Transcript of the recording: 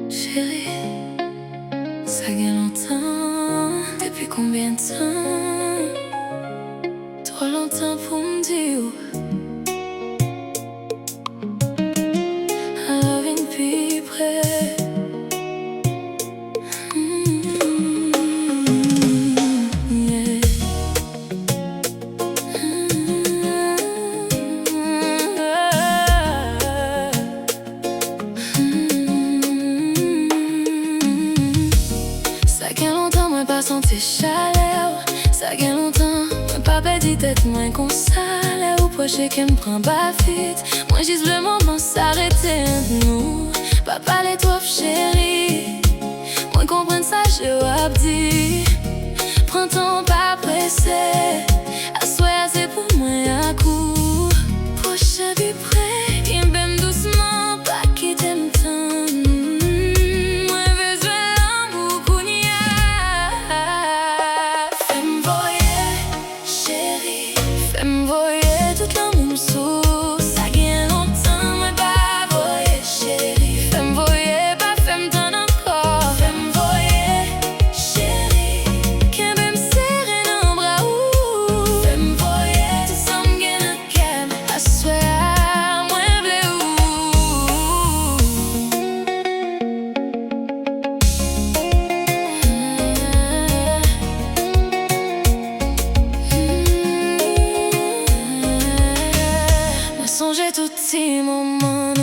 Chérie, ça fait longtemps. Depuis combien de temps? Trop longtemps pour me dire. Alors viens plus près. Ça fait longtemps moi pas senti chaleur. Ça fait longtemps moi pas perdu tête moins qu'on s'allait au proche qui me prend pas vite. Moi juste le moment s'arrêter entre nous. Pas parler trop chérie. Moi comprendre ça je abdi. Prends ton pas pressé. Assois c'est pour moi à coup. Prochain plus près, viens même doucement, pas quitter me tendre. Moi besoin l'amour qu'on y a. Fais-moi voyer, chérie. Fais-moi voyer tout l'amour sous. Ça fait longtemps, moi pas voyer, chérie. Fais-moi voyer, pas fais-moi tendre encore. Fais-moi voyer, chérie. Qu'un peu me serrer dans bras ou. Fais-moi voyer, tout ça me gagne un calme. Assois. Songez tout ces moments.